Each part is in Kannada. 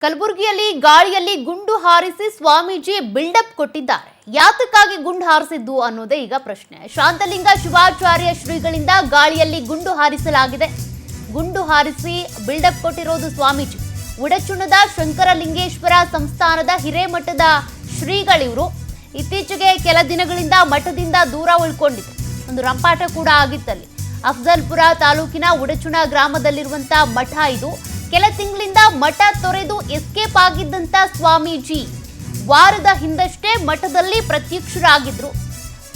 ಕಲಬುರಗಿಯಲ್ಲಿ ಗಾಳಿಯಲ್ಲಿ ಗುಂಡು ಹಾರಿಸಿ ಸ್ವಾಮೀಜಿ ಬಿಲ್ಡಪ್ ಕೊಟ್ಟಿದ್ದಾರೆ. ಯಾತಕ್ಕಾಗಿ ಗುಂಡು ಹಾರಿಸಿದ್ದು ಅನ್ನೋದೇ ಈಗ ಪ್ರಶ್ನೆ. ಶಾಂತಲಿಂಗ ಶಿವಾಚಾರ್ಯ ಶ್ರೀಗಳಿಂದ ಗಾಳಿಯಲ್ಲಿ ಗುಂಡು ಹಾರಿಸಲಾಗಿದೆ. ಗುಂಡು ಹಾರಿಸಿ ಬಿಲ್ಡಪ್ ಕೊಟ್ಟಿರೋದು ಸ್ವಾಮೀಜಿ. ಉಡಚುಣದ ಶಂಕರಲಿಂಗೇಶ್ವರ ಸಂಸ್ಥಾನದ ಹಿರೇಮಠದ ಶ್ರೀಗಳಿವರು ಇತ್ತೀಚೆಗೆ ಕೆಲ ದಿನಗಳಿಂದ ಮಠದಿಂದ ದೂರ ಉಳ್ಕೊಂಡಿದ್ರು. ಒಂದು ರಂಪಾಟ ಕೂಡ ಆಗಿತ್ತಲ್ಲಿ. ಅಫ್ಜಲ್ಪುರ ತಾಲೂಕಿನ ಉಡಚುಣ ಗ್ರಾಮದಲ್ಲಿರುವಂತಹ ಮಠ ಇದು. ಕೆಲ ತಿಂಗಳಿಂದ ಮಠ ತೊರೆದು ಎಸ್ಕೇಪ್ ಆಗಿದ್ದಂತ ಸ್ವಾಮೀಜಿ ವಾರದ ಹಿಂದಷ್ಟೇ ಮಠದಲ್ಲಿ ಪ್ರತ್ಯಕ್ಷರಾಗಿದ್ರು.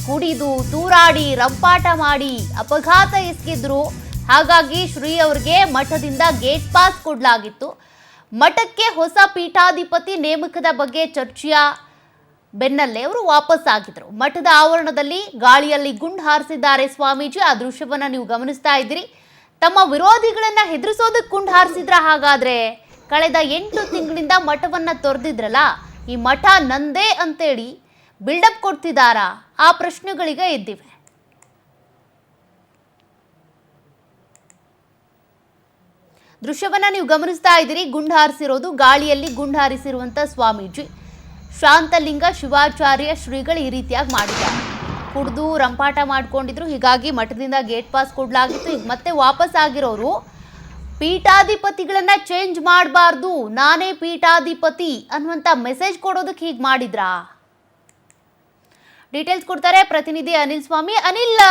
ಕುಡಿದು ತೂರಾಡಿ ರಂಪಾಟ ಮಾಡಿ ಅಪಘಾತ ಎಸಗಿದ್ರು. ಹಾಗಾಗಿ ಶ್ರೀ ಅವರಿಗೆ ಮಠದಿಂದ ಗೇಟ್ ಪಾಸ್ ಕೊಡಲಾಗಿತ್ತು. ಮಠಕ್ಕೆ ಹೊಸ ಪೀಠಾಧಿಪತಿ ನೇಮಕದ ಬಗ್ಗೆ ಚರ್ಚೆಯ ಬೆನ್ನಲ್ಲೇ ಅವರು ವಾಪಸ್ ಆಗಿದ್ರು. ಮಠದ ಆವರಣದಲ್ಲಿ ಗಾಳಿಯಲ್ಲಿ ಗುಂಡು ಹಾರಿಸಿದ್ದಾರೆ ಸ್ವಾಮೀಜಿ. ಆ ದೃಶ್ಯವನ್ನ ನೀವು ಗಮನಿಸ್ತಾ ಇದ್ದೀರಿ. ತಮ್ಮ ವಿರೋಧಿಗಳನ್ನ ಹೆದರಿಸೋದಕ್ಕೆ ಗುಂಡು ಹಾರಿಸಿದ್ರ? ಹಾಗಾದ್ರೆ ಕಳೆದ 8 ತಿಂಗಳಿಂದ ಮಠವನ್ನ ತೊರೆದಿದ್ರಲ್ಲ, ಈ ಮಠ ನಂದೇ ಅಂತೇಳಿ ಬಿಲ್ಡಪ್ ಕೊಡ್ತಿದ್ದಾರಾ? ಆ ಪ್ರಶ್ನೆಗಳಿಗೆ ಎದ್ದಿವೆ. ದೃಶ್ಯವನ್ನ ನೀವು ಗಮನಿಸ್ತಾ ಇದ್ದೀರಿ. ಗುಂಡು ಹಾರಿಸಿರೋದು ಗಾಳಿಯಲ್ಲಿ ಗುಂಡು ಹಾರಿಸಿರುವಂತ ಸ್ವಾಮೀಜಿ ಶಾಂತಲಿಂಗ ಶಿವಾಚಾರ್ಯ ಶ್ರೀಗಳು ಈ ರೀತಿಯಾಗಿ ಮಾಡಿದ್ದಾರೆ. ಕುಡಿದು ರಂಪಾಟ ಮಾಡ್ಕೊಂಡಿದ್ರು. ಹೀಗಾಗಿ ಮಠದಿಂದ ಗೇಟ್ ಪಾಸ್ ಕೊಡಲಾಗಿತ್ತು. ಈಗ ಮತ್ತೆ ವಾಪಸ್ ಆಗಿರೋರು ಪೀಠಾಧಿಪತಿಗಳನ್ನ ಚೇಂಜ್ ಮಾಡಬಾರ್ದು, ನಾನೇ ಪೀಠಾಧಿಪತಿ ಅನ್ನುವಂಥ ಮೆಸೇಜ್ ಕೊಡೋದಕ್ಕೆ ಹೀಗೆ ಮಾಡಿದ್ರಾ? ಡೀಟೇಲ್ಸ್ ಕೊಡ್ತಾರೆ ಪ್ರತಿನಿಧಿ ಅನಿಲ್ ಸ್ವಾಮಿ. ಅನಿಲ್,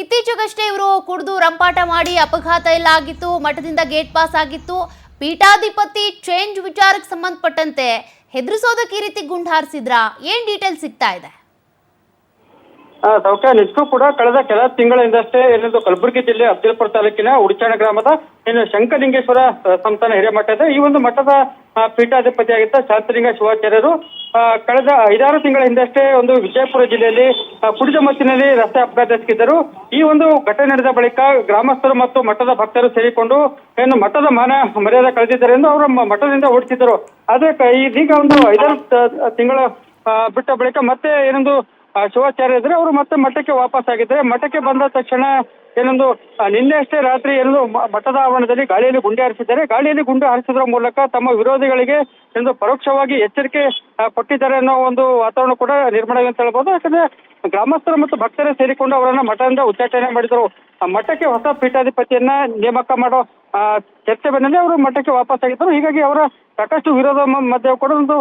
ಇತ್ತೀಚೆಗಷ್ಟೇ ಇವರು ಕುಡಿದು ರಂಪಾಟ ಮಾಡಿ ಅಪಘಾತ ಎಲ್ಲ ಆಗಿತ್ತು, ಮಠದಿಂದ ಗೇಟ್ ಪಾಸ್ ಆಗಿತ್ತು. ಪೀಠಾಧಿಪತಿ ಚೇಂಜ್ ವಿಚಾರಕ್ಕೆ ಸಂಬಂಧಪಟ್ಟಂತೆ ಹೆದರಿಸೋದಕ್ಕೆ ಈ ರೀತಿ ಗುಂಡು ಹಾರಿಸಿದ್ರಾ? ಏನ್ ಡೀಟೇಲ್ಸ್ ಸಿಗ್ತಾ ಇದೆ? ಸೌಖ್ಯ ನಿಜಕ್ಕೂ ಕೂಡ ಕಳೆದ ಕೆಲ ತಿಂಗಳಿಂದಷ್ಟೇ ಏನೆಂದು ಕಲಬುರಗಿ ಜಿಲ್ಲೆ ಅಫ್ಜಲ್ಪುರ ತಾಲೂಕಿನ ಉಡಚಾಣ ಗ್ರಾಮದ ಶಂಕರಲಿಂಗೇಶ್ವರ ಸಂಸ್ಥಾನ ಹಿರೇಮಠ ಇದೆ. ಈ ಒಂದು ಮಠದ ಪೀಠಾಧಿಪತಿಯಾಗಿದ್ದ ಶಾಂತಲಿಂಗ ಶಿವಾಚಾರ್ಯರು ಕಳೆದ 5-6 ತಿಂಗಳ ಹಿಂದಷ್ಟೇ ಒಂದು ವಿಜಯಪುರ ಜಿಲ್ಲೆಯಲ್ಲಿ ಕುಡಿದ ಮತ್ತಿನಲ್ಲಿ ರಸ್ತೆ ಅಪಘಾತ ಎಸಗಿದ್ದರು. ಈ ಒಂದು ಘಟನೆ ನಡೆದ ಬಳಿಕ ಗ್ರಾಮಸ್ಥರು ಮತ್ತು ಮಠದ ಭಕ್ತರು ಸೇರಿಕೊಂಡು ಏನು ಮಠದ ಮಾನ ಮರ್ಯಾದೆ ಕಳೆದಿದ್ದಾರೆ ಎಂದು ಅವರು ಮಠದಿಂದ ಓಡಿಸಿದ್ದರು. ಆದ್ರೆ ಇದೀಗ ಒಂದು 5-6 ತಿಂಗಳ ಬಿಟ್ಟ ಬಳಿಕ ಮತ್ತೆ ಏನೊಂದು ಶಿವಾಚಾರ್ಯ ಇದ್ರೆ ಅವರು ಮತ್ತೆ ಮಠಕ್ಕೆ ವಾಪಸ್ ಆಗಿದ್ದಾರೆ. ಮಠಕ್ಕೆ ಬಂದ ತಕ್ಷಣ ಏನೊಂದು ನಿನ್ನೆ ಅಷ್ಟೇ ರಾತ್ರಿ ಏನೊಂದು ಮಠದ ಆವರಣದಲ್ಲಿ ಗಾಳಿಯಲ್ಲಿ ಗುಂಡು ಹಾರಿಸಿದ್ದಾರೆ. ಗಾಳಿಯಲ್ಲಿ ಗುಂಡು ಹಾರಿಸುವುದರ ಮೂಲಕ ತಮ್ಮ ವಿರೋಧಿಗಳಿಗೆ ಎಂದು ಪರೋಕ್ಷವಾಗಿ ಎಚ್ಚರಿಕೆ ಕೊಟ್ಟಿದ್ದಾರೆ ಅನ್ನೋ ಒಂದು ವಾತಾವರಣ ಕೂಡ ನಿರ್ಮಾಣ ಅಂತ ಹೇಳ್ಬೋದು. ಯಾಕಂದ್ರೆ ಗ್ರಾಮಸ್ಥರು ಮತ್ತು ಭಕ್ತರೇ ಸೇರಿಕೊಂಡು ಅವರನ್ನ ಮಠದಿಂದ ಉಚ್ಚಾಟನೆ ಮಾಡಿದರು. ಮಠಕ್ಕೆ ಹೊಸ ಪೀಠಾಧಿಪತಿಯನ್ನ ನೇಮಕ ಮಾಡೋ ಚರ್ಚೆ ಬೆನ್ನಲ್ಲೇ ಅವರು ಮಠಕ್ಕೆ ವಾಪಸ್ ಆಗಿದ್ದರು. ಹೀಗಾಗಿ ಅವರ ಸಾಕಷ್ಟು ವಿರೋಧ ಮಧ್ಯೆ ಕೂಡ ಒಂದು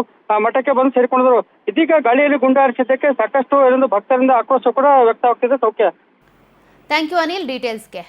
ಮಠಕ್ಕೆ ಬಂದು ಸೇರಿಕೊಂಡಿದ್ರು. ಇದೀಗ ಗಾಳಿಯಲ್ಲಿ ಗುಂಡು ಹಾರಿಸಿದ್ದಕ್ಕೆ ಸಾಕಷ್ಟು ಭಕ್ತರಿಂದ ಆಕ್ರೋಶ ಕೂಡ ವ್ಯಕ್ತವಾಗ್ತಿದೆ. ಸೌಖ್ಯ. Thank you Anil ಡೀಟೇಲ್ಸ್ಗೆ.